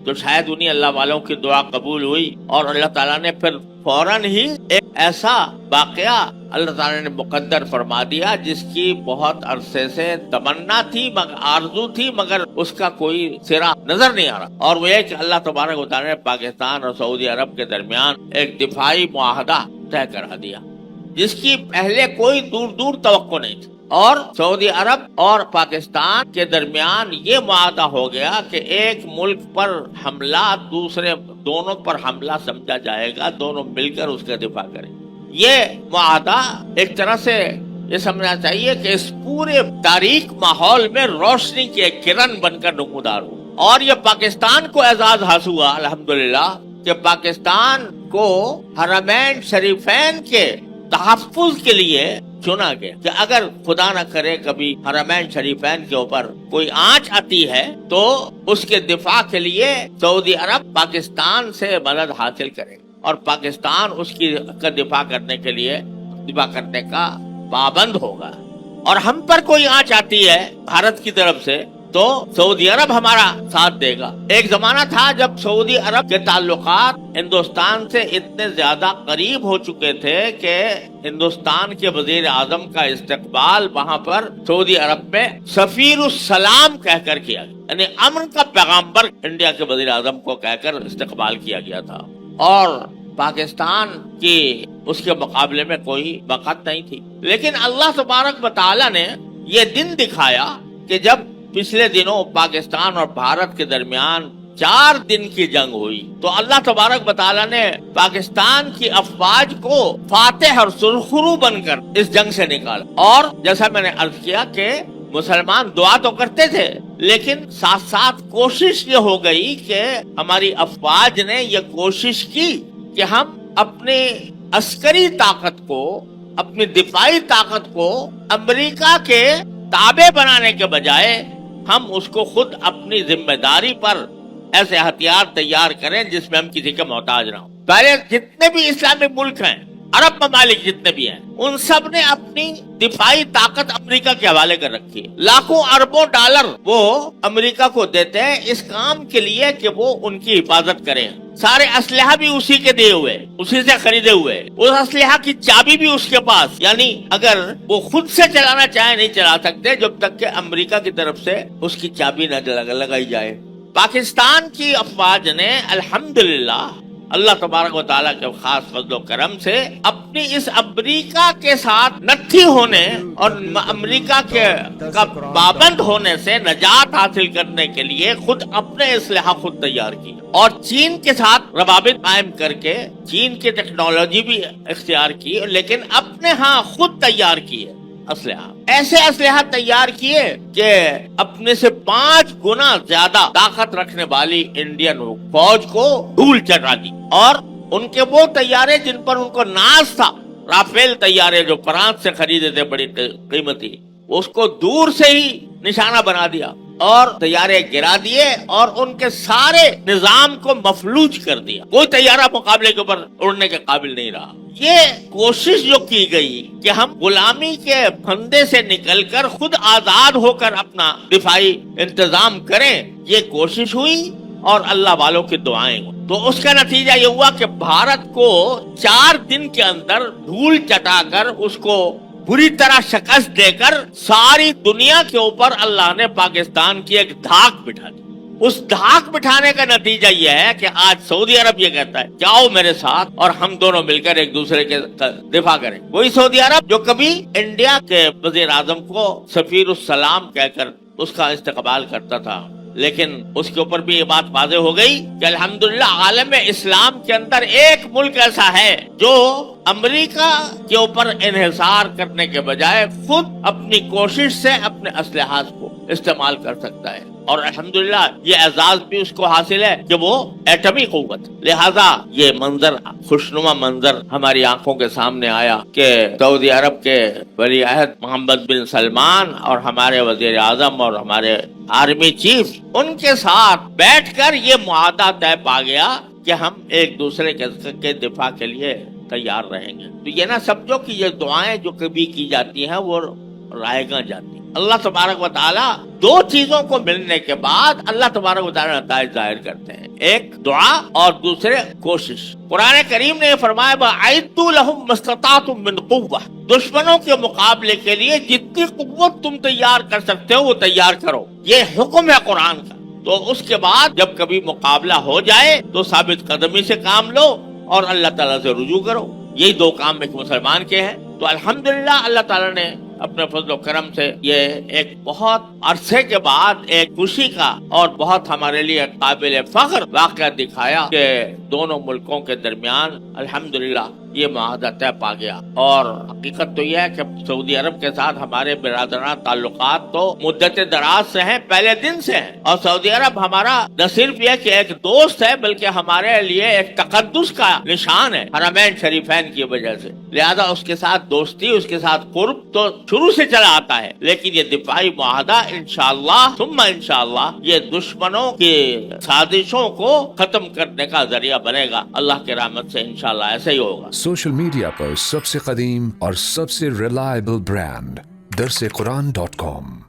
تو شاید انہیں اللہ والوں کی دعا قبول ہوئی اور اللہ تعالیٰ نے پھر فوراً ہی ایک ایسا واقعہ اللہ تعالیٰ نے مقدر فرما دیا جس کی بہت عرصے سے تمنا تھی، مگر آرزو تھی، مگر اس کا کوئی سرا نظر نہیں آ رہا، اور وہ یہ کہ اللہ تبارک و تعالیٰ نے پاکستان اور سعودی عرب کے درمیان ایک دفاعی معاہدہ طے کرا دیا جس کی پہلے کوئی دور دور توقع نہیں تھی، اور سعودی عرب اور پاکستان کے درمیان یہ معاہدہ ہو گیا کہ ایک ملک پر حملہ دوسرے دونوں پر حملہ سمجھا جائے گا، دونوں مل کر اس کا دفاع کریں۔ یہ معاہدہ ایک طرح سے یہ سمجھنا چاہیے کہ اس پورے تاریک ماحول میں روشنی کی ایک کرن بن کر نمودار ہو، اور یہ پاکستان کو اعزاز حاصل ہوا الحمدللہ کہ پاکستان کو حرمین شریفین کے تحفظ کے لیے چنا گیا کہ اگر خدا نہ کرے کبھی حرمین شریفین کے اوپر کوئی آنچ آتی ہے تو اس کے دفاع کے لیے سعودی عرب پاکستان سے مدد حاصل کرے اور پاکستان اس کی کا دفاع کرنے کے لیے دفاع کرنے کا پابند ہوگا، اور ہم پر کوئی آنچ آتی ہے بھارت کی طرف سے تو سعودی عرب ہمارا ساتھ دے گا۔ ایک زمانہ تھا جب سعودی عرب کے تعلقات ہندوستان سے اتنے زیادہ قریب ہو چکے تھے کہ ہندوستان کے وزیر اعظم کا استقبال وہاں پر سعودی عرب میں سفیر السلام کہہ کر کیا گیا، یعنی امن کا پیغامبر انڈیا کے وزیر اعظم کو کہہ کر استقبال کیا گیا تھا، اور پاکستان کی اس کے مقابلے میں کوئی وقت نہیں تھی۔ لیکن اللہ تبارک و تعالیٰ نے یہ دن دکھایا کہ جب پچھلے دنوں پاکستان اور بھارت کے درمیان 4 دن کی جنگ ہوئی تو اللہ تبارک و تعالیٰ نے پاکستان کی افواج کو فاتح اور سرخرو بن کر اس جنگ سے نکالا، اور جیسا میں نے عرض کیا کہ مسلمان دعا تو کرتے تھے لیکن ساتھ ساتھ کوشش یہ ہو گئی کہ ہماری افواج نے یہ کوشش کی کہ ہم اپنی عسکری طاقت کو، اپنی دفاعی طاقت کو امریکہ کے تابع بنانے کے بجائے ہم اس کو خود اپنی ذمہ داری پر ایسے ہتھیار تیار کریں جس میں ہم کسی کے محتاج نہ ہوں۔ پہلے جتنے بھی اسلامی ملک ہیں، عرب ممالک جتنے بھی ہیں، ان سب نے اپنی دفاعی طاقت امریکہ کے حوالے کر رکھی ہے، لاکھوں اربوں ڈالر وہ امریکہ کو دیتے ہیں اس کام کے لیے کہ وہ ان کی حفاظت کریں۔ سارے اسلحہ بھی اسی کے دیے ہوئے، اسی سے خریدے ہوئے، اس اسلحہ کی چابی بھی اس کے پاس، یعنی اگر وہ خود سے چلانا چاہے نہیں چلا سکتے جب تک کہ امریکہ کی طرف سے اس کی چابی نہ لگائی جائے۔ پاکستان کی افواج نے الحمدللہ اللہ تبارک و تعالیٰ کے خاص فضل و کرم سے اپنی اس امریکہ کے ساتھ نتھی ہونے اور امریکہ کا پابند ہونے سے نجات حاصل کرنے کے لیے خود اپنے اسلحہ خود تیار کی، اور چین کے ساتھ روابط قائم کر کے چین کی ٹیکنالوجی بھی اختیار کی، لیکن اپنے ہاں خود تیار کی ہے اسلحہ، ایسے اسلحہ تیار کیے کہ اپنے سے 5 گنا زیادہ طاقت رکھنے والی انڈین فوج کو دھول چٹا دی، اور ان کے وہ طیارے جن پر ان کو ناز تھا، رافیل طیارے جو فرانس سے خریدے تھے بڑی قیمتی، اس کو دور سے ہی نشانہ بنا دیا اور طیارے گرا دیے اور ان کے سارے نظام کو مفلوج کر دیا، کوئی طیارہ مقابلے کے اوپر اڑنے کے قابل نہیں رہا۔ یہ کوشش جو کی گئی کہ ہم غلامی کے پھندے سے نکل کر خود آزاد ہو کر اپنا دفاعی انتظام کریں، یہ کوشش ہوئی اور اللہ والوں کی دعائیں ہوئی، تو اس کا نتیجہ یہ ہوا کہ بھارت کو 4 دن کے اندر دھول چٹا کر اس کو بری طرح شکست دے کر ساری دنیا کے اوپر اللہ نے پاکستان کی ایک دھاک بٹھا دی۔ اس دھاک بٹھانے کا نتیجہ یہ ہے کہ آج سعودی عرب یہ کہتا ہے کہ آؤ میرے ساتھ اور ہم دونوں مل کر ایک دوسرے کے دفاع کریں۔ وہی سعودی عرب جو کبھی انڈیا کے وزیر اعظم کو سفیر السلام کہہ کر اس کا استقبال کرتا تھا، لیکن اس کے اوپر بھی یہ بات واضح ہو گئی کہ الحمدللہ عالم اسلام کے اندر ایک ملک ایسا ہے جو امریکہ کے اوپر انحصار کرنے کے بجائے خود اپنی کوشش سے اپنے اسلحات کو استعمال کر سکتا ہے، اور الحمدللہ یہ اعزاز بھی اس کو حاصل ہے کہ وہ ایٹمی قوت۔ لہذا یہ منظر، خوشنما منظر ہماری آنکھوں کے سامنے آیا کہ سعودی عرب کے ولی عہد محمد بن سلمان اور ہمارے وزیر اعظم اور ہمارے آرمی چیف ان کے ساتھ بیٹھ کر یہ معاہدہ طے پا گیا کہ ہم ایک دوسرے کے دفاع کے لیے تیار رہیں گے۔ تو یہ نہ سمجھو کہ یہ دعائیں جو کبھی کی جاتی ہیں وہ رائے گاں جاتی ہیں، اللہ تبارک و تعالی دو چیزوں کو ملنے کے بعد اللہ تبارک و تعالی نتائج ظاہر کرتے ہیں، ایک دعا اور دوسرے کوشش۔ قرآن کریم نے یہ فرمایا وَأَعِدُّوا لَهُم مَّا اسْتَطَعْتُم مِّن قُوَّةٍ، دشمنوں کے مقابلے کے لیے جتنی قوت تم تیار کر سکتے ہو وہ تیار کرو، یہ حکم ہے قرآن کا۔ تو اس کے بعد جب کبھی مقابلہ ہو جائے تو ثابت قدمی سے کام لو اور اللہ تعالیٰ سے رجوع کرو، یہی دو کام ایک مسلمان کے ہیں۔ تو الحمدللہ اللہ تعالیٰ نے اپنے فضل و کرم سے یہ ایک بہت عرصے کے بعد ایک خوشی کا اور بہت ہمارے لیے قابل فخر واقعہ دکھایا کہ دونوں ملکوں کے درمیان الحمدللہ یہ معاہدہ طے پا گیا۔ اور حقیقت تو یہ ہے کہ سعودی عرب کے ساتھ ہمارے برادرانہ تعلقات تو مدت دراز سے ہیں، پہلے دن سے ہیں، اور سعودی عرب ہمارا نہ صرف یہ کہ ایک دوست ہے بلکہ ہمارے لیے ایک تقدس کا نشان ہے حرمین شریفین کی وجہ سے، لہذا اس کے ساتھ دوستی، اس کے ساتھ قرب تو شروع سے چلا آتا ہے، لیکن یہ دفاعی معاہدہ انشاءاللہ ثم انشاءاللہ یہ دشمنوں کی سازشوں کو ختم کرنے کا ذریعہ بنے گا، اللہ کی رحمت سے انشاءاللہ ایسے ہی ہوگا۔ سوشل میڈیا پر سب سے قدیم اور سب سے ریلائبل برانڈ درسقرآن.com